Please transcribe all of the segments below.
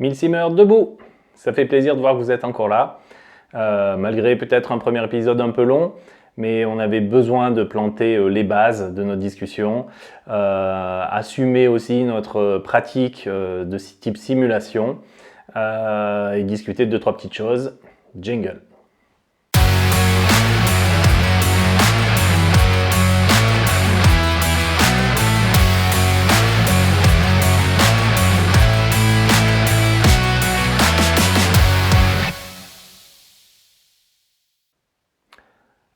Milsimers debout! Ça fait plaisir de voir que vous êtes encore là, malgré peut-être un premier épisode un peu long, mais on avait besoin de planter les bases de notre discussion, assumer aussi notre pratique de type simulation et discuter de 2-3 petites choses. Jingle!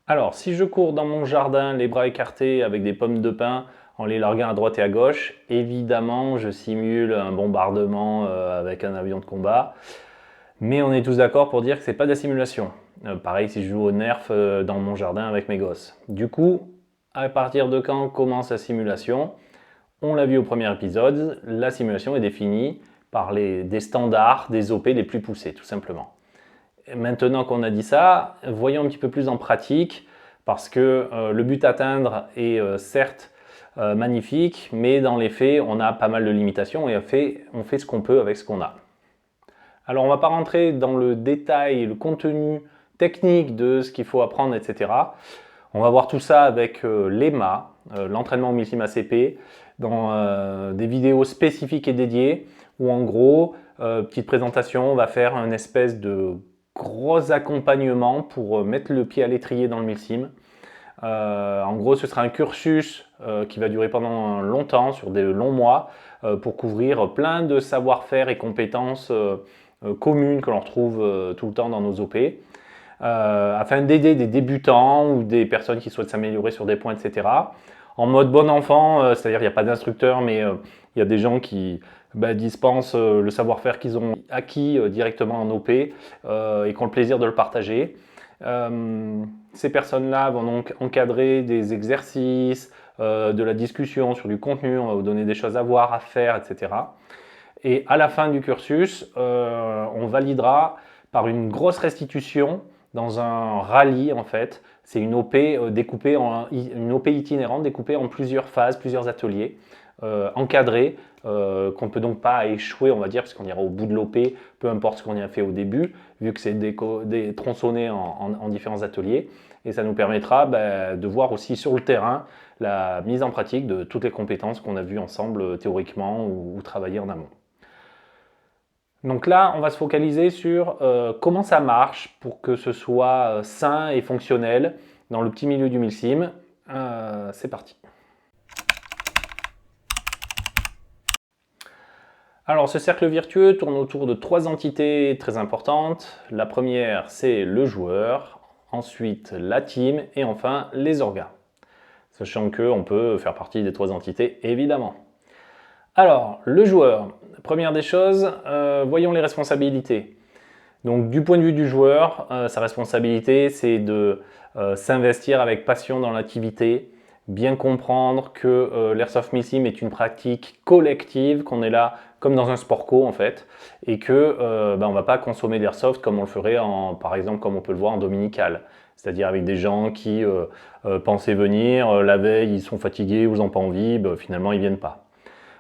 Alors, si je cours dans mon jardin, les bras écartés, avec des pommes de pin, en les larguant à droite et à gauche, évidemment, je simule un bombardement avec un avion de combat. Mais on est tous d'accord pour dire que c'est pas de la simulation. Pareil si je joue au Nerf dans mon jardin avec mes gosses. Du coup, à partir de quand commence la simulation? On l'a vu au premier épisode, la simulation est définie par des standards, des OP les plus poussés, tout simplement. Maintenant qu'on a dit ça, voyons un petit peu plus en pratique, parce que le but à atteindre est certes magnifique, mais dans les faits, on a pas mal de limitations et on fait ce qu'on peut avec ce qu'on a. Alors, on ne va pas rentrer dans le détail, le contenu technique de ce qu'il faut apprendre, etc. On va voir tout ça avec l'EMA, l'entraînement au Milsim ACP, dans des vidéos spécifiques et dédiées, où en gros, petite présentation, on va faire un espèce de gros accompagnement pour mettre le pied à l'étrier dans le Milsim. En gros, ce sera un cursus qui va durer pendant longtemps, sur des longs mois, pour couvrir plein de savoir-faire et compétences communes que l'on retrouve tout le temps dans nos OP, afin d'aider des débutants ou des personnes qui souhaitent s'améliorer sur des points, etc. En mode bon enfant, c'est-à-dire il n'y a pas d'instructeur, mais il y a des gens qui dispensent le savoir-faire qu'ils ont acquis directement en OP et qui ont le plaisir de le partager. Ces personnes-là vont donc encadrer des exercices, de la discussion sur du contenu, on va vous donner des choses à voir, à faire, etc. Et à la fin du cursus, on validera par une grosse restitution dans un rallye en fait. C'est une OP une OP itinérante découpée en plusieurs phases, plusieurs ateliers encadrés, qu'on ne peut donc pas échouer, on va dire, parce qu'on ira au bout de l'OP, peu importe ce qu'on y a fait au début, vu que c'est tronçonné en différents ateliers. Et ça nous permettra de voir aussi sur le terrain la mise en pratique de toutes les compétences qu'on a vues ensemble théoriquement ou travailler en amont. Donc là, on va se focaliser sur comment ça marche pour que ce soit sain et fonctionnel dans le petit milieu du Milsim. C'est parti. Alors, ce cercle vertueux tourne autour de 3 entités très importantes. La première, c'est le joueur, ensuite la team et enfin les orgas. Sachant qu'on peut faire partie des 3 entités, évidemment. Alors, le joueur, première des choses, voyons les responsabilités. Donc, du point de vue du joueur, sa responsabilité, c'est de s'investir avec passion dans l'activité, bien comprendre que l'Airsoft Milsim est une pratique collective, qu'on est là comme dans un sport co en fait, et que on ne va pas consommer l'Airsoft comme on le ferait par exemple comme on peut le voir en dominical. C'est-à-dire avec des gens qui pensaient venir, la veille ils sont fatigués ou ils n'ont pas envie, finalement ils ne viennent pas.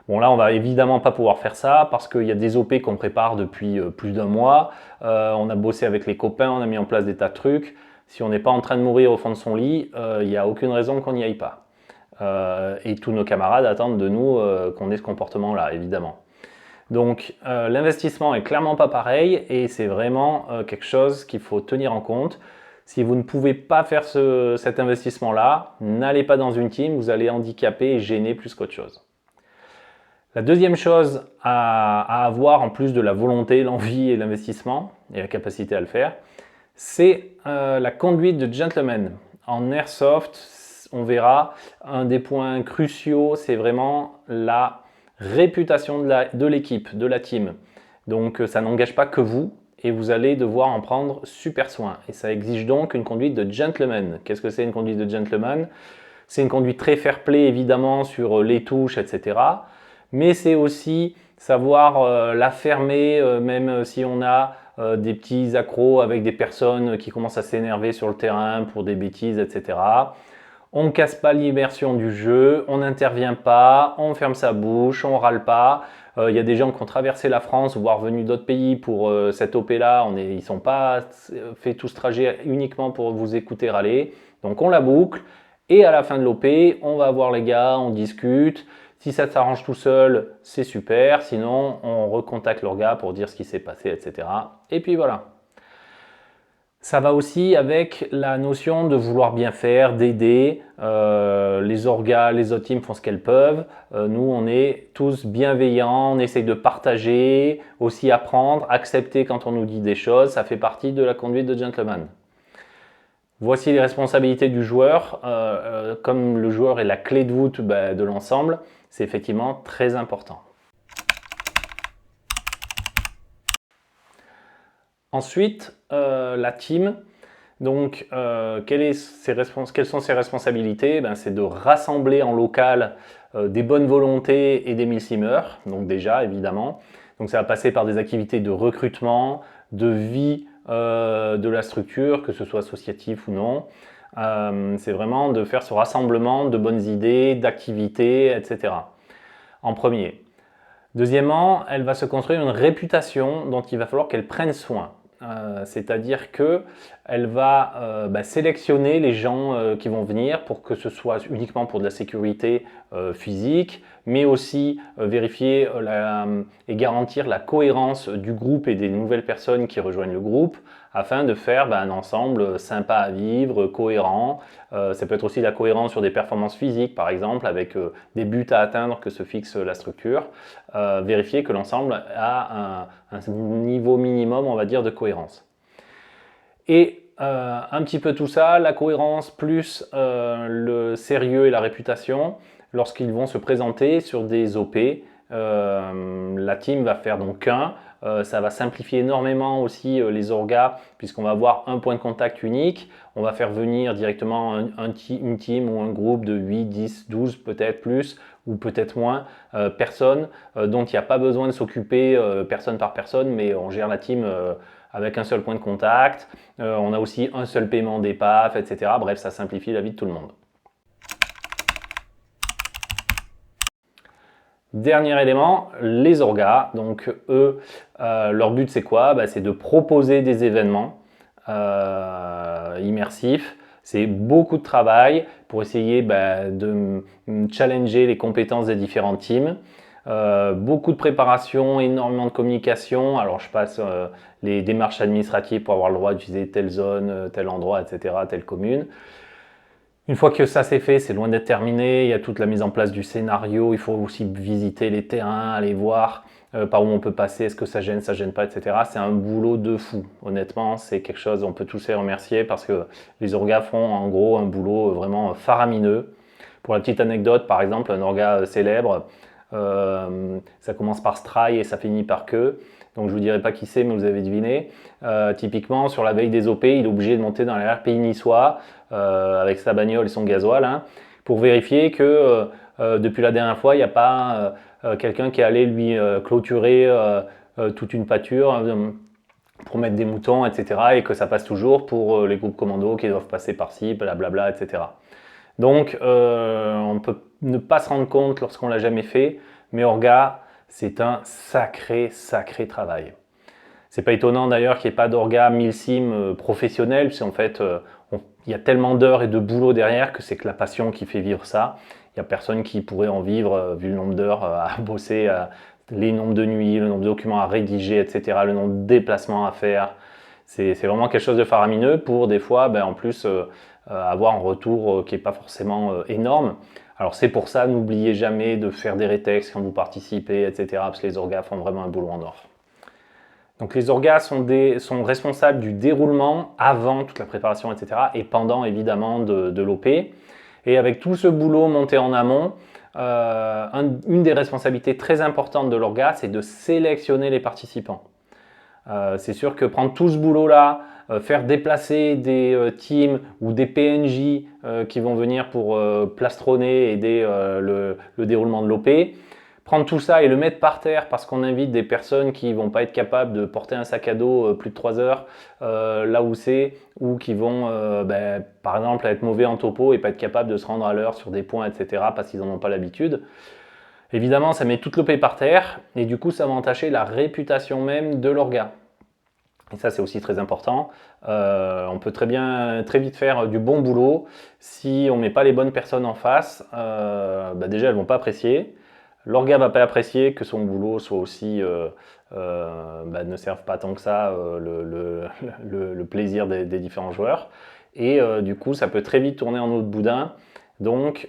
Bon là on va évidemment pas pouvoir faire ça parce qu'il y a des OP qu'on prépare depuis plus d'1 mois, on a bossé avec les copains, on a mis en place des tas de trucs. Si on n'est pas en train de mourir au fond de son lit, il n'y a aucune raison qu'on n'y aille pas. Et tous nos camarades attendent de nous qu'on ait ce comportement-là, évidemment. Donc l'investissement est clairement pas pareil et c'est vraiment quelque chose qu'il faut tenir en compte. Si vous ne pouvez pas faire cet investissement-là, n'allez pas dans une team, vous allez handicaper et gêner plus qu'autre chose. La deuxième chose à avoir, en plus de la volonté, l'envie et l'investissement, et la capacité à le faire, c'est la conduite de gentleman. En Airsoft, on verra, un des points cruciaux, c'est vraiment la réputation de l'équipe, de la team. Donc ça n'engage pas que vous, et vous allez devoir en prendre super soin. Et ça exige donc une conduite de gentleman. Qu'est-ce que c'est une conduite de gentleman? C'est une conduite très fair-play, évidemment, sur les touches, etc. Mais c'est aussi savoir la fermer, même si on a des petits accros avec des personnes qui commencent à s'énerver sur le terrain pour des bêtises, etc. On ne casse pas l'immersion du jeu, on n'intervient pas, on ferme sa bouche, on râle pas. Il y a des gens qui ont traversé la France, voire venus d'autres pays pour cette OP-là. Ils ne sont pas fait tout ce trajet uniquement pour vous écouter râler. Donc on la boucle. Et à la fin de l'OP, on va voir les gars, on discute. Si ça s'arrange tout seul, c'est super. Sinon, on recontacte leur gars pour dire ce qui s'est passé, etc. Et puis voilà. Ça va aussi avec la notion de vouloir bien faire, d'aider. Les orgas, les autres teams font ce qu'elles peuvent. Nous, on est tous bienveillants, on essaye de partager, aussi apprendre, accepter quand on nous dit des choses. Ça fait partie de la conduite de gentleman. Voici les responsabilités du joueur. Comme le joueur est la clé de voûte de l'ensemble, c'est effectivement très important. Ensuite, la team. Donc, quelles sont ses responsabilités? C'est de rassembler en local des bonnes volontés et des milsimeurs. Donc déjà, évidemment. Donc ça va passer par des activités de recrutement, de vie de la structure, que ce soit associatif ou non. C'est vraiment de faire ce rassemblement de bonnes idées, d'activités, etc. En premier. Deuxièmement, elle va se construire une réputation dont il va falloir qu'elle prenne soin. C'est-à-dire qu'elle va sélectionner les gens qui vont venir pour que ce soit uniquement pour de la sécurité physique, mais aussi vérifier et garantir la cohérence du groupe et des nouvelles personnes qui rejoignent le groupe afin de faire un ensemble sympa à vivre, cohérent. Ça peut être aussi la cohérence sur des performances physiques, par exemple, avec des buts à atteindre que se fixe la structure. Vérifier que l'ensemble a un niveau minimum, on va dire, de cohérence. Et un petit peu tout ça, la cohérence plus le sérieux et la réputation, lorsqu'ils vont se présenter sur des OP, la team va faire donc ça va simplifier énormément aussi les orgas puisqu'on va avoir un point de contact unique. On va faire venir directement une team ou un groupe de 8, 10, 12 peut-être plus ou peut-être moins personnes dont il n'y a pas besoin de s'occuper personne par personne, mais on gère la team avec un seul point de contact. On a aussi un seul paiement des PAF, etc. Bref, ça simplifie la vie de tout le monde. Dernier élément, les orgas. Donc eux, leur but c'est quoi? C'est de proposer des événements immersifs. C'est beaucoup de travail pour essayer de challenger les compétences des différentes teams. Beaucoup de préparation, énormément de communication. Alors je passe les démarches administratives pour avoir le droit d'utiliser telle zone, tel endroit, etc., telle commune. Une fois que ça c'est fait, c'est loin d'être terminé, il y a toute la mise en place du scénario, il faut aussi visiter les terrains, aller voir par où on peut passer, est-ce que ça gêne pas, etc. C'est un boulot de fou, honnêtement, c'est quelque chose, on peut tous les remercier parce que les orgas font en gros un boulot vraiment faramineux. Pour la petite anecdote, par exemple, un orga célèbre, ça commence par Stray et ça finit par Que. Donc je vous dirai pas qui c'est, mais vous avez deviné. Typiquement, sur la veille des OP, il est obligé de monter dans les RPI niçois avec sa bagnole et son gasoil pour vérifier que depuis la dernière fois, il n'y a pas quelqu'un qui est allé lui clôturer toute une pâture pour mettre des moutons, etc. et que ça passe toujours pour les groupes commandos qui doivent passer par-ci, blablabla, etc. Donc on peut ne pas se rendre compte lorsqu'on l'a jamais fait, mais orga, c'est un sacré travail. C'est pas étonnant d'ailleurs qu'il n'y ait pas d'orga milsim professionnel, puisqu'en fait il y a tellement d'heures et de boulot derrière que c'est que la passion qui fait vivre ça. Il n'y a personne qui pourrait en vivre vu le nombre d'heures à bosser, les nombres de nuits, le nombre de documents à rédiger, etc., le nombre de déplacements à faire. C'est vraiment quelque chose de faramineux pour des fois en plus avoir un retour qui n'est pas forcément énorme. Alors c'est pour ça, n'oubliez jamais de faire des rétextes quand vous participez, etc. parce que les orgas font vraiment un boulot en or. Donc les orgas sont responsables du déroulement avant toute la préparation, etc. et pendant évidemment de l'OP. Et avec tout ce boulot monté en amont, une des responsabilités très importantes de l'orga, c'est de sélectionner les participants. C'est sûr que prendre tout ce boulot-là, faire déplacer des teams ou des PNJ qui vont venir pour plastronner, aider le déroulement de l'OP, prendre tout ça et le mettre par terre parce qu'on invite des personnes qui vont pas être capables de porter un sac à dos plus de 3 heures là où c'est, ou qui vont par exemple être mauvais en topo et pas être capables de se rendre à l'heure sur des points, etc. parce qu'ils n'en ont pas l'habitude. Évidemment, ça met toute l'OP par terre et du coup, ça va entacher la réputation même de l'orga. Et ça, c'est aussi très important. On peut très vite faire du bon boulot. Si on ne met pas les bonnes personnes en face, déjà, elles ne vont pas apprécier. L'orga ne va pas apprécier que son boulot soit aussi, ne serve pas tant que ça le plaisir des différents joueurs. Et du coup, ça peut très vite tourner en eau de boudin. Donc,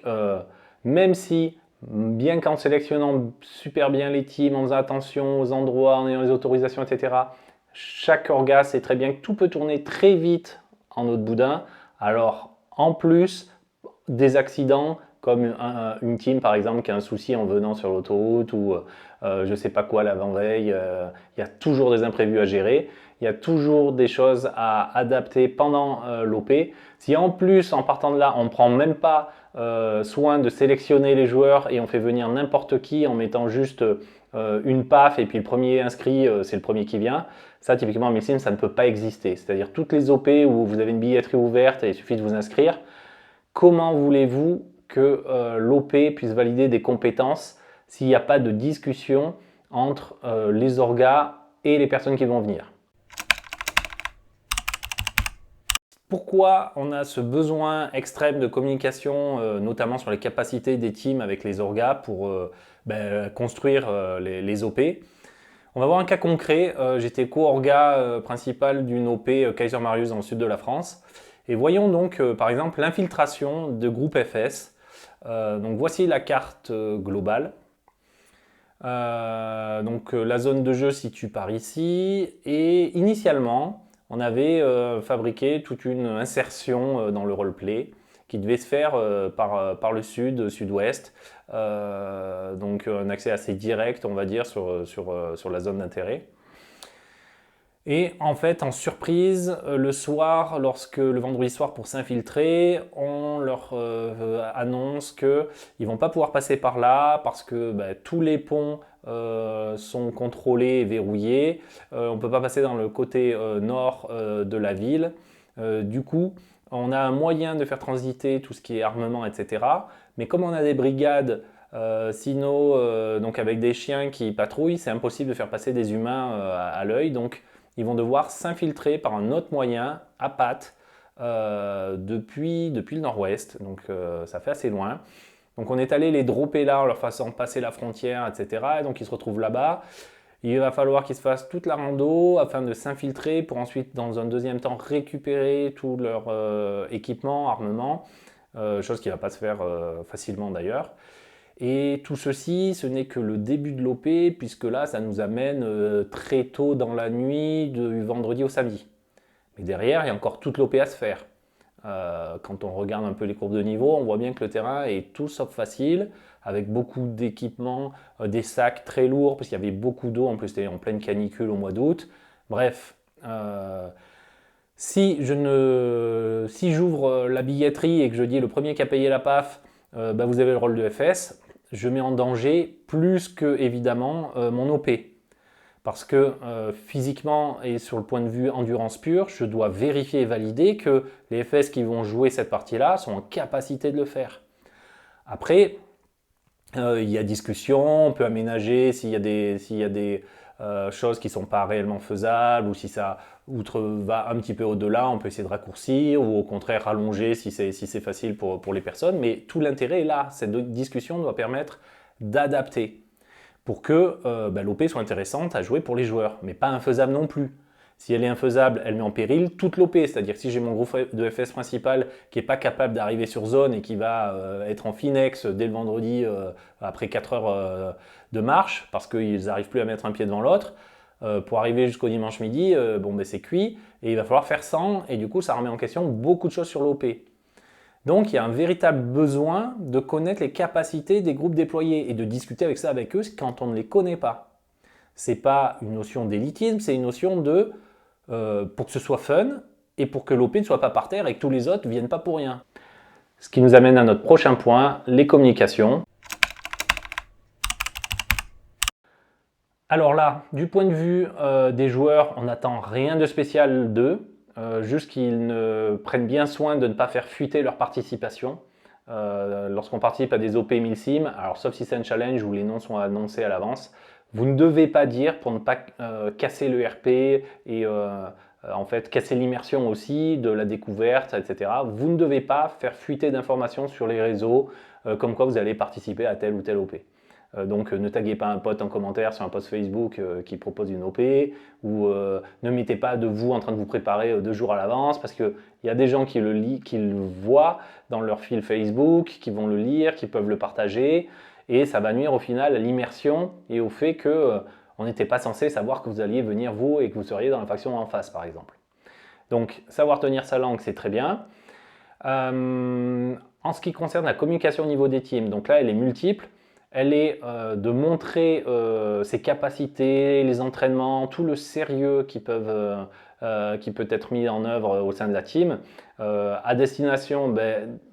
même si, bien qu'en sélectionnant super bien les teams, en faisant attention aux endroits, en ayant les autorisations, etc., chaque orga sait très bien que tout peut tourner très vite en eau de boudin. Alors, en plus, des accidents, comme une team par exemple qui a un souci en venant sur l'autoroute ou je ne sais pas quoi l'avant-veille, il y a toujours des imprévus à gérer. Il y a toujours des choses à adapter pendant l'OP. Si en plus, en partant de là, on ne prend même pas soin de sélectionner les joueurs et on fait venir n'importe qui en mettant juste une PAF et puis le premier inscrit, c'est le premier qui vient. Ça, typiquement, en Milsim, ça ne peut pas exister. C'est-à-dire toutes les OP où vous avez une billetterie ouverte et il suffit de vous inscrire. Comment voulez-vous que l'OP puisse valider des compétences s'il n'y a pas de discussion entre les orgas et les personnes qui vont venir? Pourquoi on a ce besoin extrême de communication, notamment sur les capacités des teams avec les orgas pour construire les OP? On va voir un cas concret. J'étais co-orga principal d'une OP Kaiser Marius dans le sud de la France. Et voyons donc par exemple l'infiltration de groupe FS. Donc voici la carte globale. La zone de jeu se situe par ici. Et initialement, on avait fabriqué toute une insertion dans le roleplay qui devait se faire par le sud-ouest. Donc un accès assez direct, on va dire, sur la zone d'intérêt. Et en fait, en surprise, le soir, le vendredi soir pour s'infiltrer, on leur annonce qu'ils ne vont pas pouvoir passer par là parce que tous les ponts sont contrôlés et verrouillés. On ne peut pas passer dans le côté nord de la ville. Du coup, on a un moyen de faire transiter tout ce qui est armement, etc. Mais comme on a des brigades donc avec des chiens qui patrouillent, c'est impossible de faire passer des humains à l'œil. Donc, ils vont devoir s'infiltrer par un autre moyen, à pattes, depuis le nord-ouest. Donc ça fait assez loin. Donc on est allé les dropper là en leur faisant passer la frontière, etc. Et donc ils se retrouvent là-bas. Il va falloir qu'ils se fassent toute la rando afin de s'infiltrer pour ensuite, dans un deuxième temps, récupérer tout leur équipement, armement. Chose qui ne va pas se faire facilement d'ailleurs. Et tout ceci, ce n'est que le début de l'OP, puisque là, ça nous amène très tôt dans la nuit, du vendredi au samedi. Mais derrière, il y a encore toute l'OP à se faire. Quand on regarde un peu les courbes de niveau, on voit bien que le terrain est tout sauf facile, avec beaucoup d'équipements, des sacs très lourds, parce qu'il y avait beaucoup d'eau, en plus c'était en pleine canicule au mois d'août. Bref, si j'ouvre la billetterie et que je dis le premier qui a payé la PAF, vous avez le rôle de FS, je mets en danger plus que évidemment mon OP. Parce que physiquement et sur le point de vue endurance pure, je dois vérifier et valider que les FS qui vont jouer cette partie-là sont en capacité de le faire. Après, il y a discussion, on peut aménager s'il y a des choses qui ne sont pas réellement faisables ou si ça va un petit peu au-delà, on peut essayer de raccourcir ou au contraire rallonger si c'est facile pour les personnes. Mais tout l'intérêt est là. Cette discussion doit permettre d'adapter pour que l'OP soit intéressante à jouer pour les joueurs, mais pas infaisable non plus. Si elle est infaisable, elle met en péril toute l'OP, c'est-à-dire que si j'ai mon groupe de FS principal qui n'est pas capable d'arriver sur zone et qui va être en finex dès le vendredi après 4 heures de marche, parce qu'ils n'arrivent plus à mettre un pied devant l'autre, pour arriver jusqu'au dimanche midi, c'est cuit, et il va falloir faire 100, et du coup ça remet en question beaucoup de choses sur l'OP. Donc il y a un véritable besoin de connaître les capacités des groupes déployés et de discuter avec ça avec eux quand on ne les connaît pas. Ce n'est pas une notion d'élitisme, c'est une notion de pour que ce soit fun et pour que l'OP ne soit pas par terre et que tous les autres ne viennent pas pour rien. Ce qui nous amène à notre prochain point, les communications. Alors là, du point de vue des joueurs, on n'attend rien de spécial d'eux, juste qu'ils ne prennent bien soin de ne pas faire fuiter leur participation. Lorsqu'on participe à des OP 1000 sim, alors sauf si c'est un challenge où les noms sont annoncés à l'avance, vous ne devez pas dire pour ne pas casser le RP et en fait casser l'immersion aussi de la découverte, etc. Vous ne devez pas faire fuiter d'informations sur les réseaux comme quoi vous allez participer à tel ou tel OP. Donc ne taguez pas un pote en commentaire sur un post Facebook qui propose une OP, ou ne mettez pas de vous en train de vous préparer 2 jours à l'avance, parce qu'il y a des gens qui le voient dans leur fil Facebook, qui vont le lire, qui peuvent le partager, et ça va nuire au final à l'immersion et au fait que on n'était pas censé savoir que vous alliez venir vous et que vous seriez dans la faction en face par exemple. Donc savoir tenir sa langue, c'est très bien. En ce qui concerne la communication au niveau des teams, donc là elle est multiple. Elle est de montrer ses capacités, les entraînements, tout le sérieux qui peut être mis en œuvre au sein de la team, à destination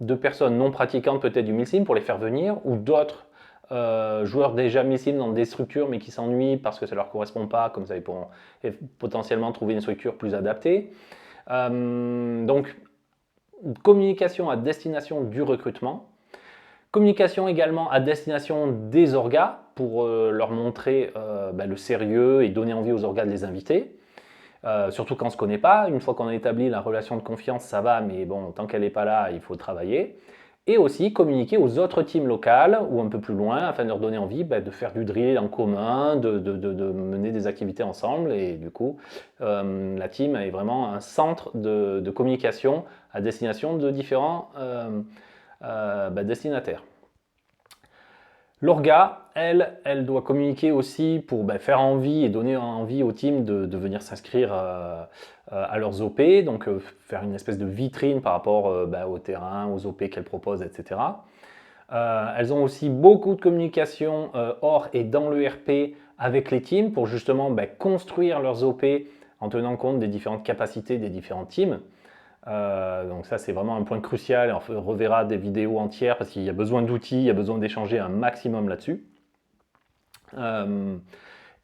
de personnes non pratiquantes peut-être du milsim pour les faire venir, ou d'autres joueurs déjà milsim dans des structures mais qui s'ennuient parce que ça ne leur correspond pas, comme ça ils pourront potentiellement trouver une structure plus adaptée. Donc communication à destination du recrutement. Communication également à destination des orgas pour leur montrer le sérieux et donner envie aux orgas de les inviter. Surtout quand on ne se connaît pas. Une fois qu'on a établi la relation de confiance, ça va, mais bon, tant qu'elle n'est pas là, il faut travailler. Et aussi communiquer aux autres teams locales ou un peu plus loin afin de leur donner envie de faire du drill en commun, de mener des activités ensemble. Et du coup, la team est vraiment un centre de communication à destination de différents destinataires. L'orga, elle doit communiquer aussi pour faire envie et donner envie aux teams de venir s'inscrire à leurs OP, donc faire une espèce de vitrine par rapport au terrain, aux OP qu'elles proposent, etc. Elles ont aussi beaucoup de communication hors et dans le RP avec les teams pour justement construire leurs OP en tenant compte des différentes capacités des différentes teams. Donc ça c'est vraiment un point crucial, on reverra des vidéos entières parce qu'il y a besoin d'outils, il y a besoin d'échanger un maximum là-dessus.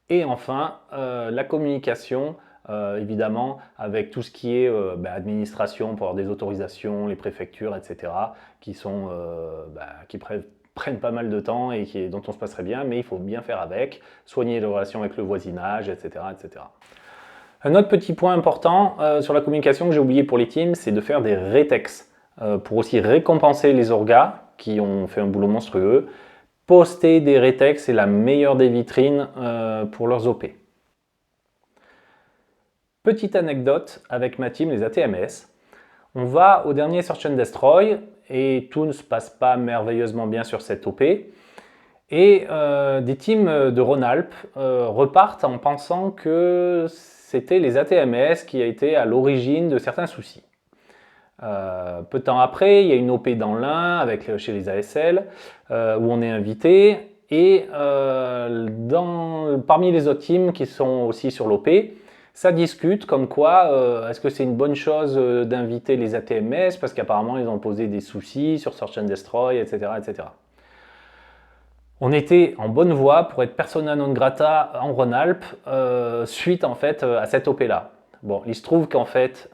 Et enfin la communication évidemment avec tout ce qui est administration pour avoir des autorisations, les préfectures, etc. qui prennent pas mal de temps et dont on se passerait bien, mais il faut bien faire avec, soigner les relations avec le voisinage, etc. etc. Un autre petit point important sur la communication que j'ai oublié pour les teams, c'est de faire des retex pour aussi récompenser les orgas qui ont fait un boulot monstrueux. Poster des retex, c'est la meilleure des vitrines pour leurs OP. Petite anecdote avec ma team, les ATMS. On va au dernier Search and Destroy et tout ne se passe pas merveilleusement bien sur cette OP. Et des teams de Rhône-Alpes repartent en pensant que c'était les ATMS qui a été à l'origine de certains soucis. Peu de temps après, il y a une OP dans l'Ain chez les ASL où on est invité et parmi les autres teams qui sont aussi sur l'OP, ça discute comme quoi est-ce que c'est une bonne chose d'inviter les ATMS parce qu'apparemment ils ont posé des soucis sur Search and Destroy, etc. etc. On était en bonne voie pour être persona non grata en Rhône-Alpes suite en fait à cette OP-là. Bon, il se trouve qu'en fait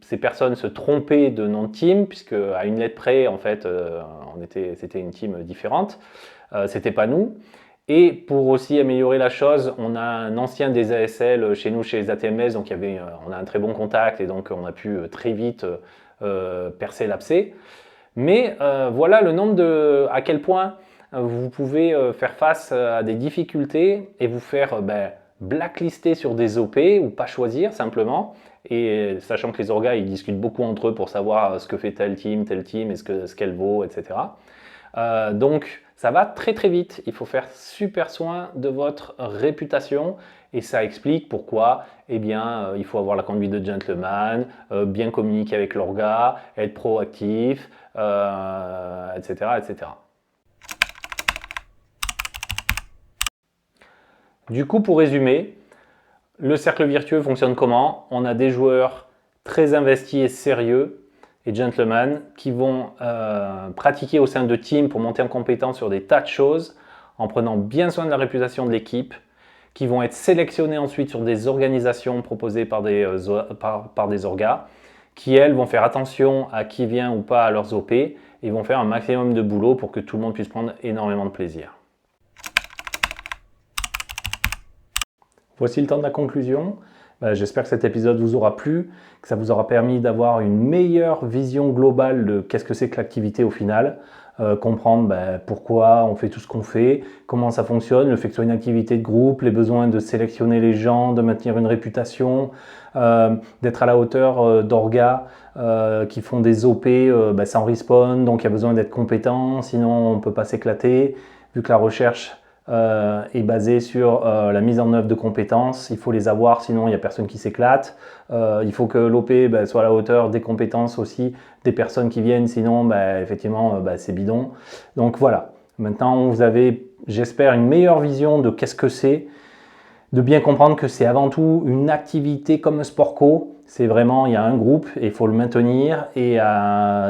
ces personnes se trompaient de nom de team puisque à une lettre près en fait c'était une team différente. C'était pas nous. Et pour aussi améliorer la chose, on a un ancien des ASL chez nous, chez les ATMS, donc on a un très bon contact et donc on a pu très vite percer l'abcès. Mais voilà le nombre à quel point vous pouvez faire face à des difficultés et vous faire blacklister sur des OP ou pas choisir simplement. Et sachant que les orgas ils discutent beaucoup entre eux pour savoir ce que fait telle team, et ce qu'elle vaut, etc. Donc ça va très très vite. Il faut faire super soin de votre réputation et ça explique pourquoi il faut avoir la conduite de gentleman, bien communiquer avec l'orga, être proactif, etc., etc. Du coup, pour résumer, le cercle virtueux fonctionne comment? On a des joueurs très investis et sérieux et gentlemen qui vont pratiquer au sein de teams pour monter en compétence sur des tas de choses en prenant bien soin de la réputation de l'équipe, qui vont être sélectionnés ensuite sur des organisations proposées par des orgas, qui elles vont faire attention à qui vient ou pas à leurs OP et vont faire un maximum de boulot pour que tout le monde puisse prendre énormément de plaisir. Voici le temps de la conclusion. J'espère que cet épisode vous aura plu, que ça vous aura permis d'avoir une meilleure vision globale de qu'est-ce que c'est que l'activité au final, comprendre pourquoi on fait tout ce qu'on fait, comment ça fonctionne, le fait que ce soit une activité de groupe, les besoins de sélectionner les gens, de maintenir une réputation, d'être à la hauteur d'orgas qui font des OP sans respawn, donc il y a besoin d'être compétent, sinon on ne peut pas s'éclater, vu que la recherche est basé sur la mise en œuvre de compétences. Il faut les avoir, sinon il n'y a personne qui s'éclate. Il faut que l'OP soit à la hauteur des compétences aussi des personnes qui viennent, sinon effectivement c'est bidon. Donc voilà, maintenant vous avez, j'espère, une meilleure vision de qu'est-ce que c'est, de bien comprendre que c'est avant tout une activité comme un sport co. C'est vraiment, il y a un groupe et il faut le maintenir et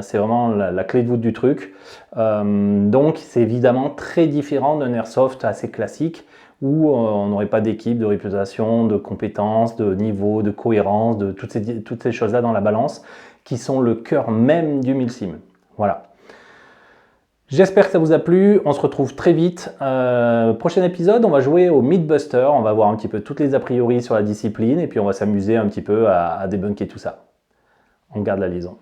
c'est vraiment la clé de voûte du truc. Donc c'est évidemment très différent d'un airsoft assez classique où on n'aurait pas d'équipe, de réputation, de compétences, de niveau, de cohérence, de toutes ces choses-là dans la balance qui sont le cœur même du milsim. Voilà. J'espère que ça vous a plu, on se retrouve très vite. Prochain épisode, on va jouer au Mythbuster, on va voir un petit peu toutes les a priori sur la discipline et puis on va s'amuser un petit peu à débunker tout ça. On garde la liaison.